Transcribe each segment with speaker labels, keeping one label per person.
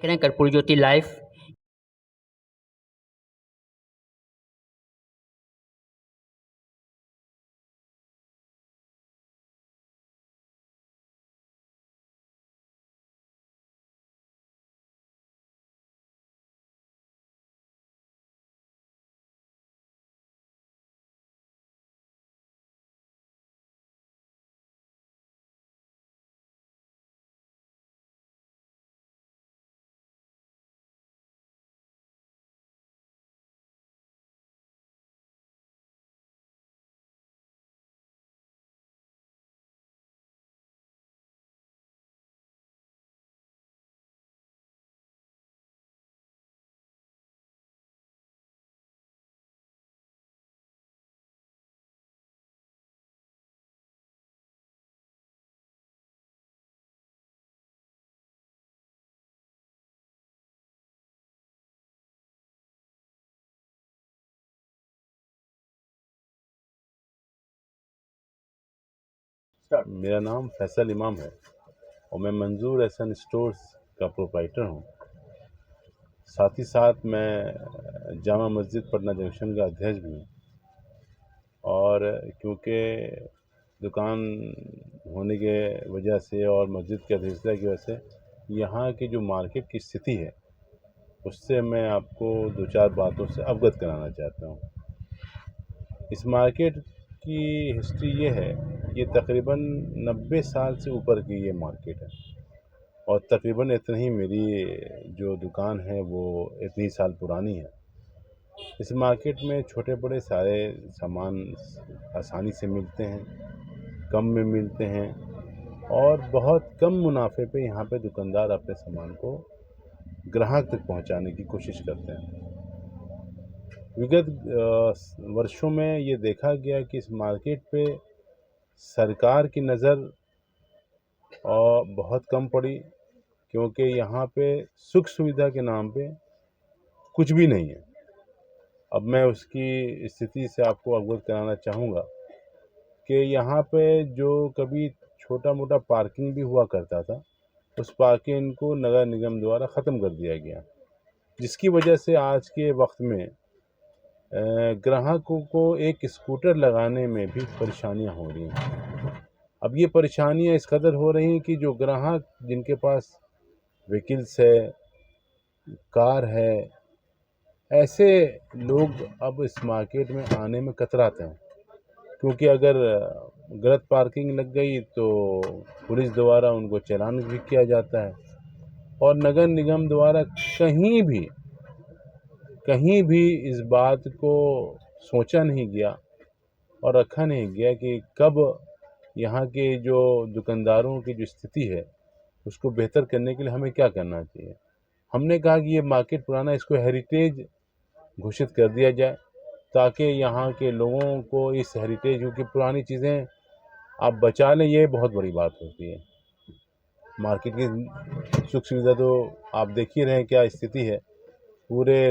Speaker 1: देख रहे हैं कर्पूरी ज्योति लाइव।
Speaker 2: मेरा नाम फैसल इमाम है और मैं मंजूर एहसन स्टोर्स का प्रोप्राइटर हूँ। साथ ही साथ मैं जामा मस्जिद पटना जंक्शन का अध्यक्ष भी हूँ। और क्योंकि दुकान होने के वजह से और मस्जिद की अध्यक्षता की वजह से यहाँ की जो मार्केट की स्थिति है उससे मैं आपको दो चार बातों से अवगत कराना चाहता हूँ। इस मार्केट की हिस्ट्री ये है, ये तकरीबन 90 साल से ऊपर की ये मार्केट है और तकरीबन इतनी ही मेरी जो दुकान है वो इतनी साल पुरानी है। इस मार्केट में छोटे बड़े सारे सामान आसानी से मिलते हैं, कम में मिलते हैं और बहुत कम मुनाफे पे यहाँ पे दुकानदार अपने सामान को ग्राहक तक पहुँचाने की कोशिश करते हैं। विगत वर्षों में ये देखा गया कि इस मार्केट पे सरकार की नज़र बहुत कम पड़ी, क्योंकि यहाँ पे सुख सुविधा के नाम पे कुछ भी नहीं है। अब मैं उसकी स्थिति से आपको अवगत कराना चाहूँगा कि यहाँ पे जो कभी छोटा मोटा पार्किंग भी हुआ करता था, उस पार्किंग को नगर निगम द्वारा ख़त्म कर दिया गया, जिसकी वजह से आज के वक्त में ग्राहकों को एक स्कूटर लगाने में भी परेशानियाँ हो रही हैं। अब ये परेशानियाँ इस कदर हो रही हैं कि जो ग्राहक जिनके पास व्हीकल्स है, कार है, ऐसे लोग अब इस मार्केट में आने में कतराते हैं, क्योंकि अगर गलत पार्किंग लग गई तो पुलिस द्वारा उनको चालान भी किया जाता है और नगर निगम द्वारा कहीं भी इस बात को सोचा नहीं गया और रखा नहीं गया कि कब यहाँ के जो दुकानदारों की जो स्थिति है उसको बेहतर करने के लिए हमें क्या करना चाहिए। हमने कहा कि ये मार्केट पुराना, इसको हेरिटेज घोषित कर दिया जाए ताकि यहाँ के लोगों को इस हेरिटेज, क्योंकि पुरानी चीज़ें आप बचा लें ये बहुत बड़ी बात होती है। मार्केट की सुख सुविधा तो आप देख ही रहे हैं क्या स्थिति है। पूरे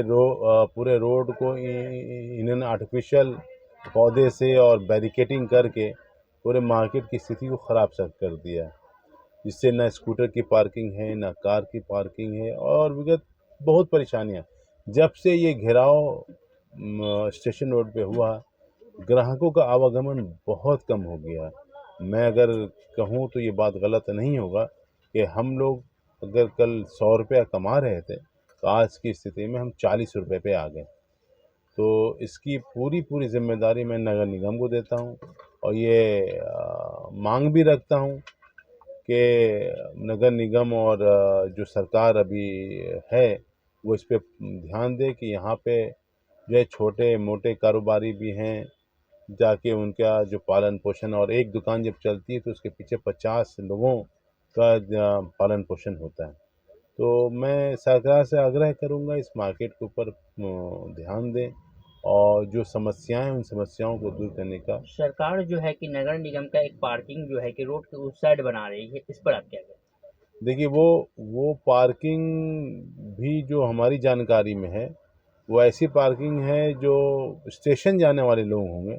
Speaker 2: रोड को इन्होंने आर्टिफिशियल पौधे से और बैरिकेटिंग करके पूरे मार्केट की स्थिति को ख़राब कर दिया है, जिससे ना स्कूटर की पार्किंग है, ना कार की पार्किंग है और विगत बहुत परेशानियाँ। जब से ये घेराव स्टेशन रोड पे हुआ, ग्राहकों का आवागमन बहुत कम हो गया। मैं अगर कहूँ तो ये बात गलत नहीं होगा कि हम लोग अगर कल 100 रुपया कमा रहे थे तो आज की स्थिति में हम 40 रुपये पे आ गए। तो इसकी पूरी ज़िम्मेदारी मैं नगर निगम को देता हूँ और ये मांग भी रखता हूँ कि नगर निगम और जो सरकार अभी है वो इस पे ध्यान दे कि यहाँ पे जो है छोटे मोटे कारोबारी भी हैं, जाके उनका जो पालन पोषण, और एक दुकान जब चलती है तो उसके पीछे 50 लोगों का पालन पोषण होता है। तो मैं सरकार से आग्रह करूँगा इस मार्केट के ऊपर ध्यान दें और जो समस्याएं उन समस्याओं को दूर करने का।
Speaker 1: सरकार जो है कि नगर निगम का एक पार्किंग जो है कि रोड के उस साइड बना रही है, इस पर आप क्या कहें?
Speaker 2: देखिए वो पार्किंग भी जो हमारी जानकारी में है वो ऐसी पार्किंग है जो स्टेशन जाने वाले लोग होंगे,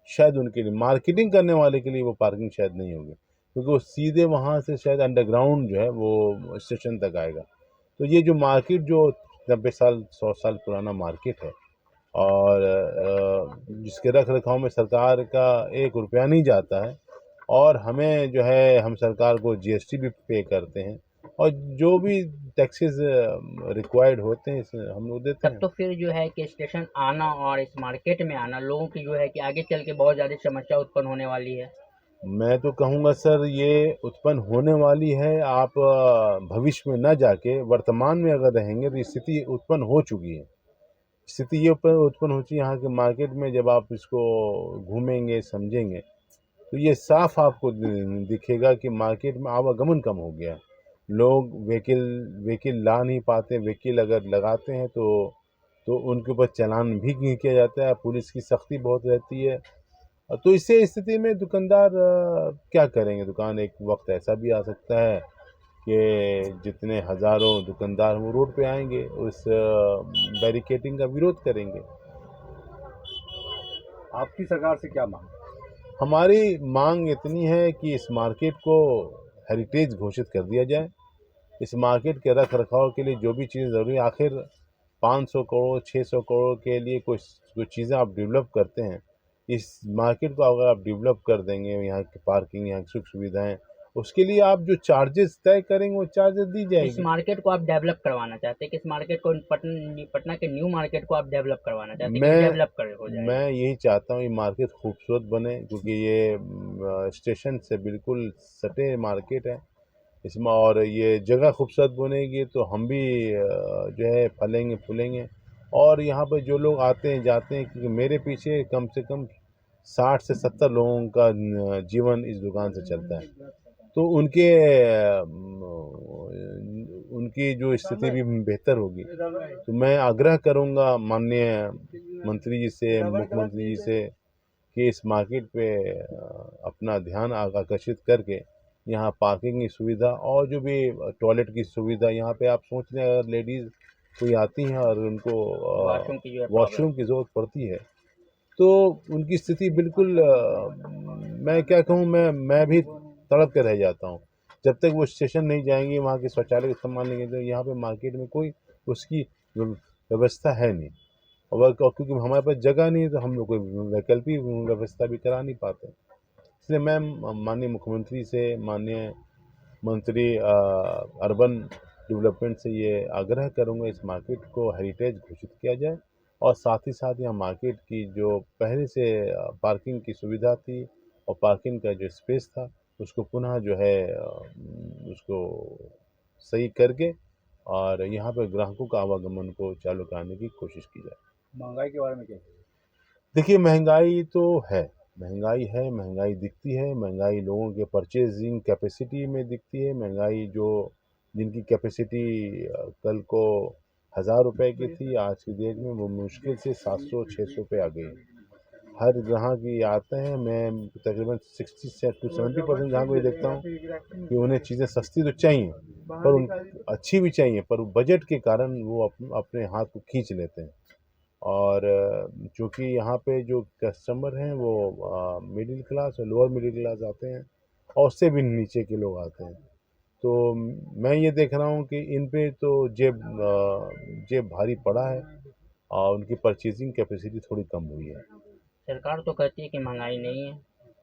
Speaker 2: शायद उनके लिए, मार्केटिंग करने वाले के लिए वो पार्किंग शायद नहीं होगी, क्योंकि वो सीधे वहाँ से शायद अंडरग्राउंड जो है वो स्टेशन तक आएगा। तो ये जो मार्केट जो 90 साल 100 साल पुराना मार्केट है और जिसके रख रखाव में सरकार का 1 रुपया नहीं जाता है और हमें जो है हम सरकार को जीएसटी भी पे करते हैं और जो भी टैक्सेस रिक्वायर्ड होते हैं हम लोग देते
Speaker 1: तब
Speaker 2: हैं।
Speaker 1: तो फिर जो है कि स्टेशन आना और इस मार्केट में आना लोगों की जो है कि आगे चल के बहुत ज़्यादा समस्या उत्पन्न होने वाली है।
Speaker 2: मैं तो कहूँगा सर ये उत्पन्न होने वाली है। आप भविष्य में न जाके वर्तमान में अगर रहेंगे तो स्थिति उत्पन्न हो चुकी है। स्थिति ये उत्पन्न हो चुकी है यहाँ के मार्केट में। जब आप इसको घूमेंगे समझेंगे तो ये साफ आपको दिखेगा कि मार्केट में आवागमन कम हो गया है। लोग व्हीकल ला नहीं पाते। व्हीकल अगर लगाते हैं तो उनके ऊपर चालान भी किया जाता है। पुलिस की सख्ती बहुत रहती है। तो इससे स्थिति में दुकानदार क्या करेंगे। दुकान एक वक्त ऐसा भी आ सकता है कि जितने हज़ारों दुकानदार वो रोड पे आएंगे, उस बैरिकेडिंग का विरोध करेंगे।
Speaker 3: आपकी सरकार से क्या मांग?
Speaker 2: हमारी मांग इतनी है कि इस मार्केट को हेरिटेज घोषित कर दिया जाए। इस मार्केट के रख रखाव के लिए जो भी चीज़ ज़रूरी है, आखिर 500 करोड़ 600 करोड़ के लिए कुछ चीज़ें आप डेवलप करते हैं। इस मार्केट को अगर आप डेवलप कर देंगे, यहाँ की पार्किंग, यहाँ की सुख सुविधाएं, उसके लिए आप जो चार्जेस तय करेंगे वो चार्जेस दी
Speaker 1: इस
Speaker 2: जाएगी।
Speaker 1: मार्केट को आप डेवलप करवाना चाहते हैं कि इस मार्केट को पटना के न्यू मार्केट को आप डेवलप करवाना चाहते हैं कि
Speaker 2: मैं
Speaker 1: डेवलप कर हो जाए?
Speaker 2: मैं यही चाहता हूँ ये मार्केट खूबसूरत बने, क्योंकि ये स्टेशन से बिल्कुल सटे मार्केट है इसमें, और ये जगह खूबसूरत बनेगी तो हम भी जो है फलेंगे फूलेंगे। और यहाँ पर जो लोग आते हैं जाते हैं, क्योंकि मेरे पीछे कम से कम 60 से 70 लोगों का जीवन इस दुकान से चलता है, तो उनकी जो स्थिति भी बेहतर होगी। तो मैं आग्रह करूँगा माननीय मंत्री जी से, मुख्यमंत्री जी से कि इस मार्केट पे अपना ध्यान आकर्षित करके यहाँ पार्किंग की सुविधा और जो भी टॉयलेट की सुविधा, यहाँ पे आप सोच लें अगर लेडीज़ कोई आती हैं और उनको वॉशरूम की ज़रूरत पड़ती है तो उनकी स्थिति बिल्कुल मैं क्या कहूँ, मैं भी तड़प के रह जाता हूँ। जब तक वो स्टेशन नहीं जाएंगी, वहाँ के शौचालय का इस्तेमाल नहीं करेंगे, तो यहाँ पे मार्केट में कोई उसकी व्यवस्था है नहीं। और क्योंकि हमारे पास जगह नहीं है तो हम लोग कोई वैकल्पिक व्यवस्था भी करा नहीं पाते। इसलिए मैं माननीय मुख्यमंत्री से, माननीय मंत्री अर्बन डेवलपमेंट से ये आग्रह करूँगा इस मार्केट को हेरिटेज घोषित किया जाए और साथ ही साथ यहाँ मार्केट की जो पहले से पार्किंग की सुविधा थी और पार्किंग का जो स्पेस था उसको पुनः जो है उसको सही करके और यहाँ पर ग्राहकों का आवागमन को चालू कराने की कोशिश की जाए।
Speaker 3: महंगाई के बारे में क्या?
Speaker 2: देखिए महंगाई तो है, महंगाई दिखती है। महंगाई लोगों के परचेजिंग कैपेसिटी में दिखती है। महंगाई जो जिनकी कैपेसिटी कल को 1000 रुपये की थी, आज की डेट में वो मुश्किल से 700-600 पे आ गई। हर ग्राहक ये आते हैं, मैं तकरीबन 60 से 70% ग्राहक ये देखता हूँ कि उन्हें चीज़ें सस्ती तो चाहिए पर उन अच्छी भी चाहिए, पर बजट के कारण वो अपने हाथ को खींच लेते हैं। और चूँकि यहाँ पे जो कस्टमर हैं वो मिडिल क्लास और लोअर मिडिल क्लास आते हैं और उससे भी नीचे के लोग आते हैं, तो मैं ये देख रहा हूँ कि इन पे तो जेब भारी पड़ा है और उनकी परचेजिंग कैपेसिटी थोड़ी कम हुई है।
Speaker 1: सरकार तो कहती है कि महंगाई नहीं है,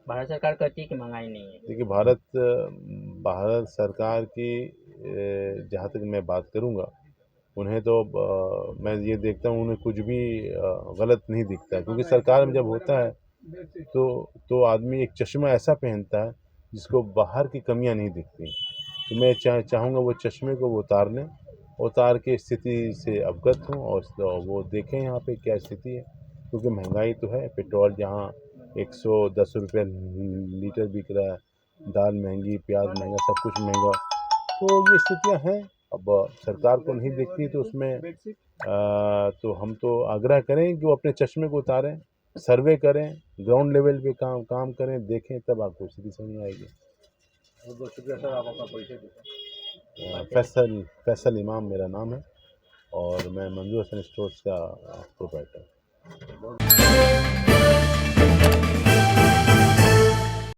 Speaker 1: भारत सरकार कहती है कि महंगाई नहीं है।
Speaker 2: देखिए भारत सरकार की जहाँ तक मैं बात करूँगा, उन्हें तो मैं ये देखता हूँ उन्हें कुछ भी गलत नहीं दिखता है, क्योंकि सरकार में जब होता है तो आदमी एक चश्मा ऐसा पहनता है जिसको बाहर की कमियां नहीं दिखती। तो मैं चाहूँगा वो चश्मे को वो उतार लें, उतार के स्थिति से अवगत हों और वो देखें यहाँ पे क्या स्थिति है। क्योंकि महंगाई तो है, पेट्रोल जहाँ 110 रुपये लीटर बिक रहा है, दाल महंगी, प्याज महंगा, सब कुछ महंगा, तो ये स्थितियाँ हैं। अब सरकार को नहीं दिखती तो उसमें तो हम तो आग्रह करें कि वो अपने चश्मे को उतारें, सर्वे करें, ग्राउंड लेवल पे काम करें, देखें, तब आपको स्थिति समझ में आएगी।
Speaker 3: बहुत बहुत शुक्रिया सर, आप अपना परिचय दें।
Speaker 2: फैसल इमाम मेरा नाम है और मैं मंजूर हसन स्टोर्स का प्रोप्राइटर।